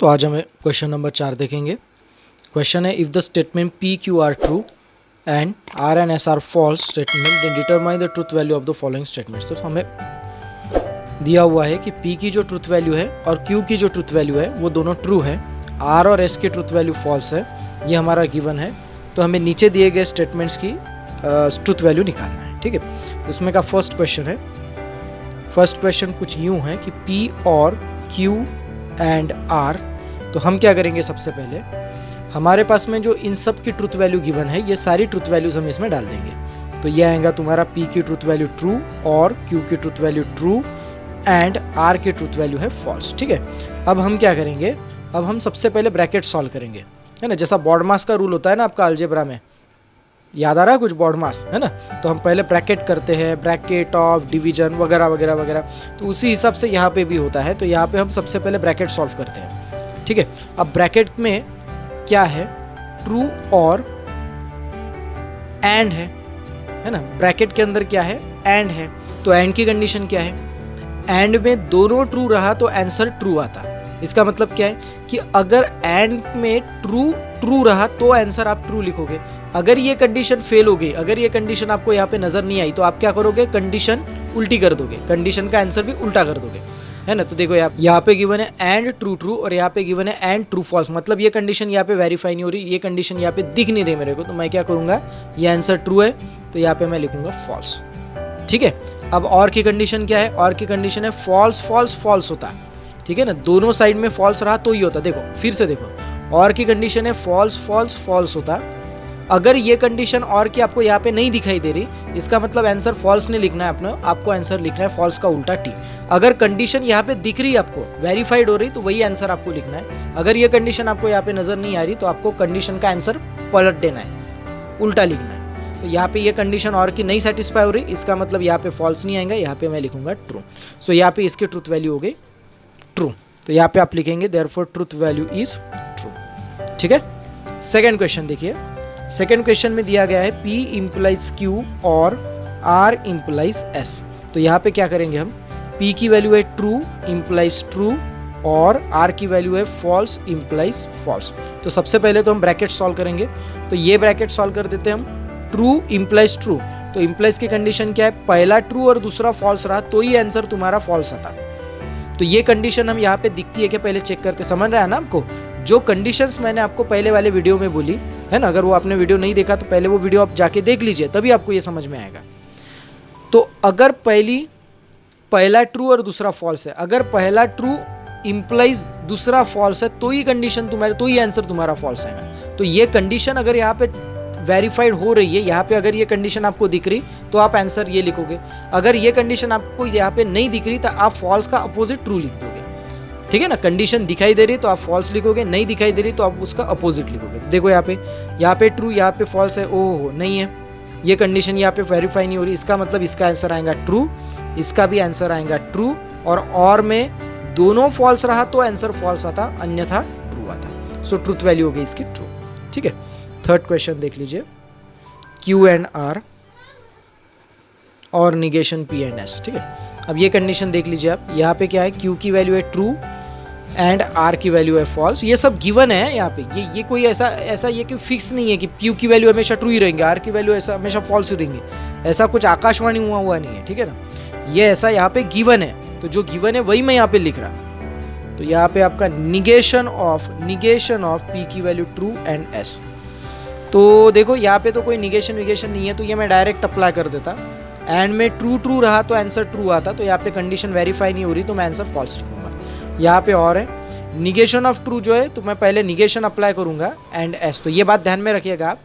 तो आज हमें क्वेश्चन नंबर 4 देखेंगे। क्वेश्चन है if the statement P Q are true and R and S are false statement then determine the truth value of the following statements. तो हमें दिया हुआ है कि पी की जो ट्रूथ वैल्यू है और क्यू की जो ट्रूथ वैल्यू है वो दोनों ट्रू है, आर और एस की ट्रूथ वैल्यू फॉल्स है, ये हमारा गिवन है। तो हमें नीचे दिए गए स्टेटमेंट्स की ट्रूथ वैल्यू निकालना है। ठीक है, उसमें का फर्स्ट क्वेश्चन है, फर्स्ट क्वेश्चन कुछ यूँ है कि पी और क्यू एंड आर। तो हम क्या करेंगे, सबसे पहले हमारे पास में जो इन सब की ट्रूथ वैल्यू गिवन है ये सारी ट्रूथ वैल्यूज हम इसमें डाल देंगे। तो ये आएगा तुम्हारा पी की ट्रूथ वैल्यू ट्रू और क्यू की truth value true and R की ट्रूथ वैल्यू है फॉल्स। ठीक है, अब हम क्या करेंगे, अब हम सबसे पहले ब्रैकेट सॉल्व करेंगे, है ना। जैसा बॉडमास का रूल होता है ना आपका अलजेब्रा में, याद आ रहा है कुछ बॉडमास, है ना। तो हम पहले ब्रैकेट करते हैं, ब्रैकेट ऑफ डिवीजन वगैरह वगैरह वगैरह। तो उसी हिसाब से यहाँ पे भी होता है। तो यहाँ पे हम सबसे पहले ब्रैकेट सॉल्व करते हैं। ठीक है, अब ब्रैकेट में क्या है, ट्रू और एंड है ना। ब्रैकेट के अंदर क्या है, एंड है। तो एंड की कंडीशन क्या है, एंड में दोनों ट्रू रहा तो आंसर ट्रू आता। इसका मतलब क्या है कि अगर एंड में ट्रू रहा तो आंसर आप ट्रू लिखोगे। अगर ये कंडीशन फेल हो गई, अगर ये कंडीशन आपको यहाँ पे नजर नहीं आई तो आप क्या करोगे, कंडीशन उल्टी कर दोगे, कंडीशन का आंसर भी उल्टा कर दोगे, है ना। तो देखो यहाँ पे गिवन है एंड ट्रू ट्रू और यहाँ पे गिवन है एंड ट्रू फॉल्स। मतलब ये कंडीशन यहाँ पे वेरीफाई नहीं हो रही, ये कंडीशन यहाँ पे दिख नहीं रही मेरे को। तो मैं क्या करूंगा, ये आंसर ट्रू है तो यहाँ पे मैं लिखूंगा फॉल्स। ठीक है, अब और की कंडीशन क्या है, और की कंडीशन है फॉल्स फॉल्स फॉल्स होता है। ठीक है ना, दोनों साइड में फॉल्स रहा तो ही होता। देखो फिर से देखो, और की कंडीशन है फॉल्स फॉल्स फॉल्स होता। अगर ये कंडीशन और की आपको यहाँ पे नहीं दिखाई दे रही, इसका मतलब आंसर फॉल्स नहीं लिखना है अपना, आपको आंसर लिखना है फॉल्स का उल्टा टी। अगर कंडीशन यहाँ पे दिख रही है आपको, वेरीफाइड हो रही, तो वही आंसर आपको लिखना है। अगर ये कंडीशन आपको यहाँ पे नजर नहीं आ रही तो आपको कंडीशन का आंसर पलट देना है, उल्टा लिखना है। तो यहाँ पे ये कंडीशन और की नहीं सेटिस्फाई हो रही, इसका मतलब यहाँ पे फॉल्स नहीं आएगा, यहाँ पे मैं लिखूंगा ट्रू। सो यहाँ पे इसकी ट्रूथ वैल्यू हो गई ट्रू। तो यहाँ पे आप लिखेंगे therefore truth value is true. ठीक है, सेकेंड क्वेश्चन देखिए। सेकेंड क्वेश्चन में दिया गया है P इम्प्लाइज Q और R इम्प्लाइज S। तो यहाँ पे क्या करेंगे हम, P की वैल्यू है ट्रू इम्प्लाइज ट्रू और R की वैल्यू है फॉल्स इम्प्लाइज फॉल्स। तो सबसे पहले तो हम ब्रैकेट सॉल्व करेंगे। तो ये ब्रैकेट सॉल्व कर देते हैं हम, ट्रू इम्प्लाइज ट्रू। तो इम्प्लाइज की कंडीशन क्या है, पहला ट्रू और दूसरा फॉल्स रहा तो ही आंसर तुम्हारा फॉल्स आता। तो ये कंडीशन हम यहाँ पे दिखती है कि पहले चेक करते, समझ रहा है ना आपको। जो कंडीशंस मैंने आपको पहले वाले वीडियो में बोली है ना, अगर वो आपने वीडियो नहीं देखा तो पहले वो वीडियो आप जाके देख लीजिए, तभी आपको ये समझ में आएगा। तो अगर पहला ट्रू और दूसरा फॉल्स है, अगर पहला ट्रू इम्प्लाइज दूसरा फॉल्स है तो ही कंडीशन तुम्हारे, तो ही आंसर तुम्हारा फॉल्स आएगा। तो ये कंडीशन अगर यहाँ पे वेरीफाइड हो रही है, यहाँ पे अगर ये कंडीशन आपको दिख रही तो आप आंसर ये लिखोगे। अगर ये कंडीशन आपको यहाँ पे नहीं दिख रही तो आप फॉल्स का अपोजिट ट्रू लिख दोगे। ठीक है ना, कंडीशन दिखाई दे रही तो आप फॉल्स लिखोगे, नहीं दिखाई दे रही तो आप उसका अपोजिट लिखोगे। देखो यहाँ पे ट्रू, यहाँ पे फॉल्स है, ओह नहीं है, ये कंडीशन यहाँ पे वेरीफाई नहीं हो रही, इसका मतलब इसका आंसर आएगा ट्रू, इसका भी आंसर आएगा ट्रू। और में दोनों फॉल्स रहा तो आंसर फॉल्स आता, अन्यथा ट्रू आता। सो ट्रूथ वैल्यू हो गई इसकी ट्रू। ठीक है, थर्ड क्वेश्चन देख लीजिए, Q एंड R और निगेशन P एंड S। ठीक है, अब ये कंडीशन देख लीजिए आप, यहाँ पे क्या है, Q की वैल्यू है ट्रू एंड R की वैल्यू है फॉल्स। ये सब गिवन है यहाँ पे, ये कोई ऐसा ये कि फिक्स नहीं है कि Q की वैल्यू हमेशा ट्रू ही रहेंगे, R की वैल्यू ऐसा हमेशा फॉल्स ही रहेंगे, ऐसा कुछ आकाशवाणी हुआ नहीं है। ठीक है ना, ये ऐसा यहाँ पे गिवन है, तो जो गिवन है वही मैं यहाँ पे लिख रहा। तो यहाँ पे आपका निगेशन ऑफ P की वैल्यू ट्रू एंड S। तो देखो यहाँ पे तो कोई निगेशन नहीं है, तो ये मैं डायरेक्ट अप्लाई कर देता। एंड में ट्रू रहा तो आंसर ट्रू आता, तो यहाँ पे कंडीशन वेरीफाई नहीं हो रही तो मैं आंसर फॉल्स लिखूंगा। यहाँ पे और है निगेशन ऑफ ट्रू जो है, तो मैं पहले निगेशन अप्लाई करूंगा एंड एस। तो ये बात ध्यान में रखिएगा आप,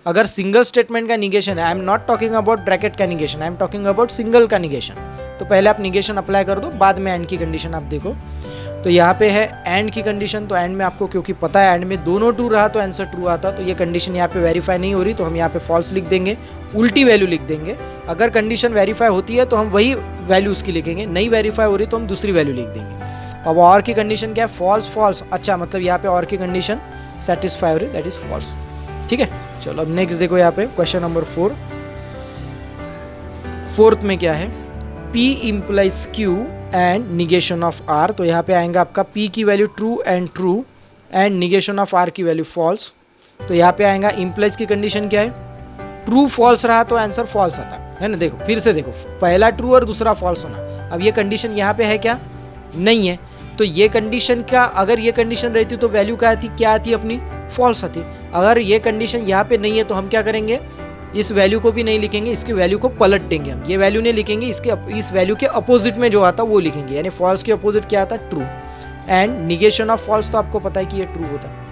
अगर सिंगल स्टेटमेंट का निगेशन है, I am not talking about bracket का negation, I am talking about single का निगेशन, तो पहले आप निगेशन अप्लाई कर दो, बाद में एंड की कंडीशन आप देखो। तो यहाँ पे है एंड की कंडीशन, तो एंड में आपको क्योंकि पता है एंड में दोनों ट्रू रहा तो आंसर ट्रू आता, तो ये कंडीशन यहाँ पे वेरीफाई नहीं हो रही तो हम यहाँ पे फॉल्स लिख देंगे, उल्टी वैल्यू लिख देंगे। अगर कंडीशन वेरीफाई होती है तो हम वही वैल्यू उसकी लिखेंगे, नहीं वेरीफाई हो रही तो हम दूसरी वैल्यू लिख देंगे। अब और की कंडीशन क्या है, फॉल्स फॉल्स, अच्छा मतलब यहाँ पे और की कंडीशन सेटिस्फाई हो रही, दैट इज फॉल्स। ठीक है, चलो अब नेक्स्ट देखो यहाँ पे क्वेश्चन नंबर 4। फोर्थ में क्या है, P implies Q and negation of R, तो यहाँ पे आएगा आपका पी की value true and negation of R की वैल्यू फॉल्स। तो यहाँ पे आएगा इम्प्लाइज की कंडीशन क्या है, ट्रू फॉल्स रहा तो आंसर फॉल्स आता है ना। देखो फिर से देखो, पहला ट्रू और दूसरा फॉल्स होना। अब ये कंडीशन यहाँ पे है क्या, नहीं है। तो ये कंडीशन का, अगर ये कंडीशन रहती तो वैल्यू क्या आती अपनी, फॉल्स आती। अगर ये कंडीशन यहाँ पे नहीं है तो हम क्या करेंगे, इस वैल्यू को भी नहीं लिखेंगे, इसकी वैल्यू को पलट देंगे हम। ये वैल्यू नहीं लिखेंगे, इस वैल्यू के अपोजिट में जो आता वो लिखेंगे, यानी फॉल्स के अपोजिट क्या आता, true. And negation of false तो आपको पता है कि ये ट्रू होता है।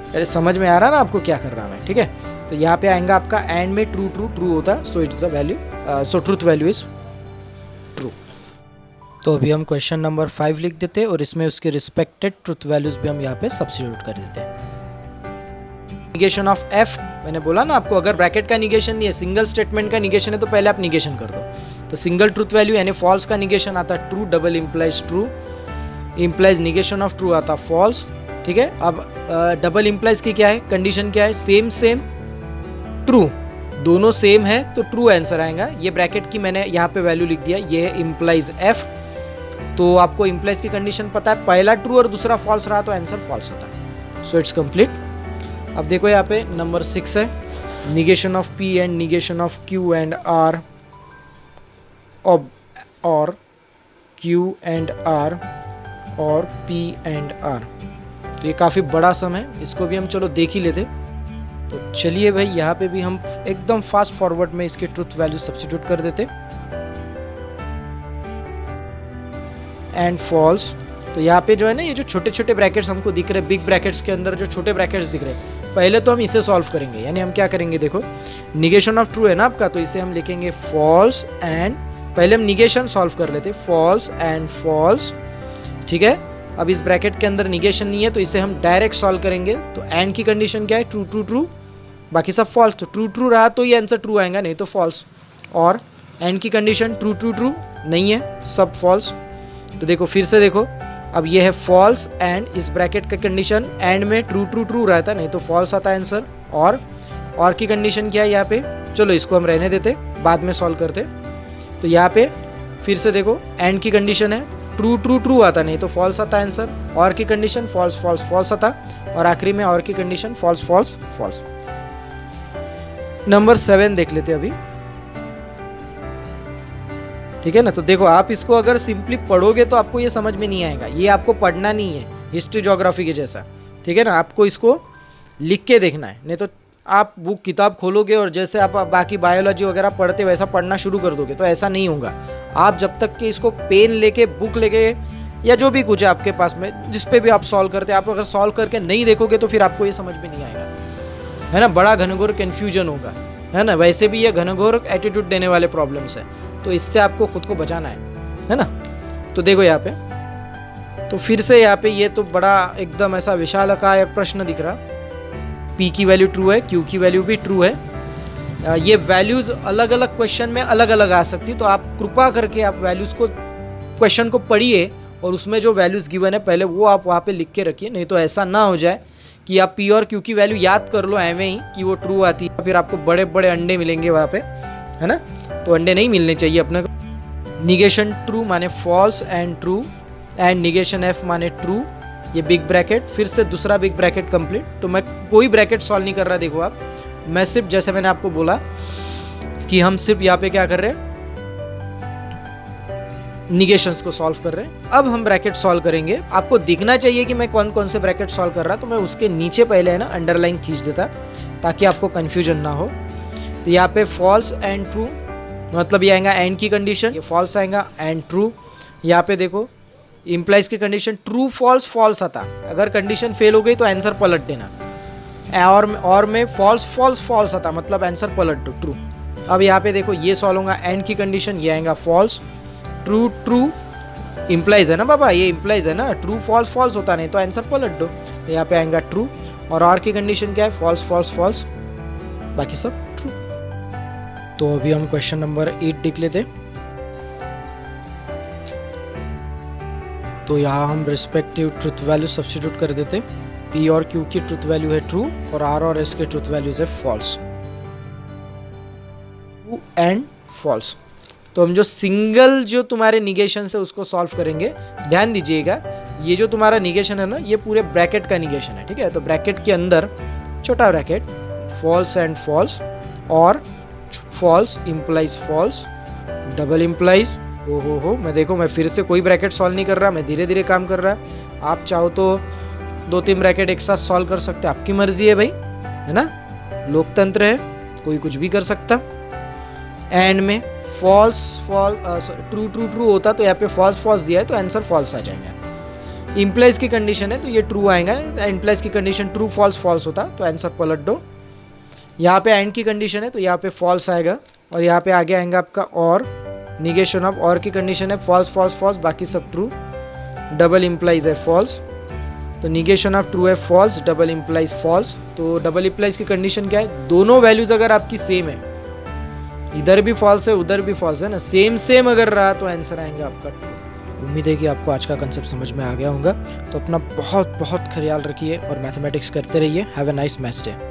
अरे समझ में आ रहा ना आपको क्या कर रहा मैं, ठीक है। तो यहाँ पे आएगा आपका एंड में ट्रू होता है, so it's the value, so truth value is true. तो अभी हम क्वेश्चन नंबर 5 लिख देते हैं और इसमें उसके रिस्पेक्टेड ट्रूथ वैल्यूज भी हम यहाँ पे सब्स्टिट्यूट कर देते हैं। निगेशन ऑफ एफ, मैंने बोला ना आपको, अगर ब्रैकेट का निगेशन नहीं है, सिंगल स्टेटमेंट का निगेशन है तो पहले आप निगेशन कर दो। तो सिंगल ट्रूथ वैल्यू यानी फॉल्स का निगेशन आता है true, double implies true, implies negation of true आता फॉल्स, ठीक है। अब डबल इम्प्लाइज की क्या है, कंडीशन क्या है, सेम ट्रू, दोनों सेम है तो ट्रू आंसर आएगा। ये ब्रैकेट की मैंने यहाँ पे वैल्यू लिख दिया, ये है इम्प्लाइज एफ। तो आपको इम्प्लाइज की कंडीशन पता है, पहला ट्रू और दूसरा फॉल्स रहा तो आंसर फॉल्स आता है। So it's complete. अब देखो यहाँ पे नंबर 6 है, negation of P and negation of Q and R, और क्यू एंड आर और पी एंड आर। तो ये काफ़ी बड़ा सम है, इसको भी हम चलो देख ही लेते। तो चलिए भाई, यहाँ पे भी हम एकदम फास्ट फॉरवर्ड में इसके ट्रूथ वैल्यू सब्स्टिट्यूट कर देते एंड फॉल्स। तो यहाँ पे जो है ना, ये जो छोटे छोटे ब्रैकेट्स हमको दिख रहे हैं, बिग ब्रैकेट्स के अंदर जो छोटे ब्रैकेट्स दिख रहे हैं, पहले तो हम इसे सॉल्व करेंगे। यानी हम क्या करेंगे, देखो निगेशन ऑफ ट्रू है ना आपका, तो इसे हम लिखेंगे फॉल्स एंड, पहले हम निगेशन सॉल्व कर लेते, फॉल्स एंड फॉल्स, ठीक है। अब इस ब्रैकेट के अंदर निगेशन नहीं है तो इसे हम डायरेक्ट सॉल्व करेंगे। तो एंड की कंडीशन क्या है, ट्रू, बाकी सब फॉल्स। तो ट्रू रहा तो ये आंसर ट्रू आएगा, नहीं तो फॉल्स। और एंड की कंडीशन ट्रू नहीं है, सब फॉल्स। तो देखो फिर से देखो, अब ये है फॉल्स एंड, इस ब्रैकेट का कंडीशन एंड में ट्रू रहता, नहीं तो फॉल्स आता आंसर। और की कंडीशन क्या है यहाँ पे, चलो इसको हम रहने देते, बाद में सॉल्व करते। तो यहाँ पे फिर से देखो, एंड की कंडीशन है ट्रू आता, नहीं तो फॉल्स आता आंसर। और की कंडीशन फॉल्स आता, और आखिरी में और की कंडीशन फॉल्स। नंबर 7 देख लेते अभी, ठीक है ना। तो देखो आप इसको अगर सिंपली पढ़ोगे तो आपको ये समझ में नहीं आएगा, ये आपको पढ़ना नहीं है हिस्ट्री ज्योग्राफी के जैसा, ठीक है ना। आपको इसको लिख के देखना है, नहीं तो आप बुक किताब खोलोगे और जैसे आप बाकी बायोलॉजी वगैरह पढ़ते वैसा पढ़ना शुरू कर दोगे तो ऐसा नहीं होगा। आप जब तक कि इसको पेन लेके, बुक लेके, या जो भी कुछ है आपके पास में जिस पे भी आप सॉल्व करते हैं, आप अगर सॉल्व करके नहीं देखोगे तो फिर आपको ये समझ में नहीं आएगा, है ना। बड़ा घनघोर कन्फ्यूजन होगा, है ना। वैसे भी ये घनघोर एटीट्यूड देने वाले प्रॉब्लम्स है, तो इससे आपको खुद को बचाना है ना। तो देखो यहाँ पे, तो फिर से यहाँ पे ये तो बड़ा एकदम ऐसा विशालकाय प्रश्न दिख रहा, पी की वैल्यू ट्रू है, क्यू की वैल्यू भी ट्रू है। ये वैल्यूज अलग अलग क्वेश्चन में अलग अलग आ सकती, तो आप कृपा करके आप वैल्यूज को, क्वेश्चन को पढ़िए और उसमें जो वैल्यूज गिवन है पहले वो आप वहाँ पे लिख के रखिए। नहीं तो ऐसा ना हो जाए कि आप पी और क्यू की वैल्यू याद कर लो एवं ही कि वो ट्रू आती है, फिर आपको बड़े बड़े अंडे मिलेंगे वहाँ पे, है ना। तो अंडे नहीं मिलने चाहिए अपने को। निगेशन ट्रू माने false and true, and negation F माने ट्रू, ये बिग ब्रैकेट, फिर से दूसरा बिग ब्रैकेट कंप्लीट। तो मैं कोई ब्रैकेट सॉल्व नहीं कर रहा, देखो आप, मैं सिर्फ जैसे मैंने आपको बोला कि हम सिर्फ यहाँ पे क्या कर रहे हैं, निगेशंस को सॉल्व कर रहे हैं। अब हम ब्रैकेट सॉल्व करेंगे, आपको दिखना चाहिए कि मैं कौन कौन से ब्रैकेट सॉल्व कर रहा, तो मैं उसके नीचे पहले है ना अंडरलाइन खींच देता ताकि आपको कंफ्यूजन ना हो। तो यहाँ पे फॉल्स एंड ट्रू, मतलब ये आएगा एंड की कंडीशन, ये फॉल्स आएगा एंड ट्रू। यहाँ पे देखो इम्प्लाइज की कंडीशन ट्रू फॉल्स आता, अगर कंडीशन फेल हो गई तो आंसर पलट देना, और में फॉल्स आता, मतलब आंसर पलट दो, ट्रू। अब यहाँ पे देखो ये सॉल्व होगा एंड की कंडीशन, ये आएगा फॉल्स, ट्रू इम्प्लाइज है ना बाबा, ये इम्प्लाइज है ना, ट्रू फॉल्स होता, नहीं तो आंसर पलट दो। तो यहाँ पे आएगा ट्रू, और की कंडीशन क्या है, फॉल्स, बाकी सब ट्रू। तो अभी हम क्वेश्चन नंबर 8 लिख लेते। तो यहाँ हम रिस्पेक्टिव ट्रूथ वैल्यू सब्स्टिट्यूट कर देते। पी और क्यू की ट्रूथ वैल्यू है ट्रू, और आर और एस के ट्रूथ वैल्यूज है फॉल्स, ट्रू एंड फॉल्स। तो हम जो सिंगल जो तुम्हारे निगेशन है उसको सॉल्व करेंगे। ध्यान दीजिएगा, ये जो तुम्हारा निगेशन है ना, ये पूरे ब्रैकेट का निगेशन है, ठीक है। तो ब्रैकेट के अंदर छोटा ब्रैकेट, फॉल्स एंड फॉल्स, और false implies false, double implies, हो मैं फिर से कोई ब्रैकेट सॉल्व नहीं कर रहा, मैं धीरे धीरे काम कर रहा है। आप चाहो तो 2-3 ब्रैकेट एक साथ सॉल्व कर सकते हैं, आपकी मर्जी है भाई, है ना, लोकतंत्र है, कोई कुछ भी कर सकता। एंड में ट्रू ट्रू ट्रू होता तो यहाँ पे फॉल्स दिया है तो आंसर फॉल्स आ जाएगा। इम्प्लाइज की कंडीशन है तो ये ट्रू आएगा, इम्प्लाइज की कंडीशन ट्रू फॉल्स होता तो आंसर पलट दो। यहाँ पे एंड की कंडीशन है तो यहाँ पे फॉल्स आएगा, और यहाँ पे आगे आएगा आपका और, निगेशन ऑफ और की कंडीशन है फॉल्स, बाकी सब ट्रू, डबल इम्प्लाइज है फॉल्स, तो निगेशन ऑफ ट्रू है फॉल्स, डबल इम्प्लाइज फॉल्स। तो डबल इम्प्लाइज की कंडीशन क्या है, दोनों वैल्यूज अगर आपकी सेम है, इधर भी फॉल्स है उधर भी फॉल्स है ना, सेम अगर रहा तो आंसर आएंगे आपका ट्रू। उम्मीद है कि आपको आज का कंसेप्ट समझ में आ गया होगा। तो अपना बहुत ख्याल रखिए और मैथमेटिक्स करते रहिए। Have a nice maths day.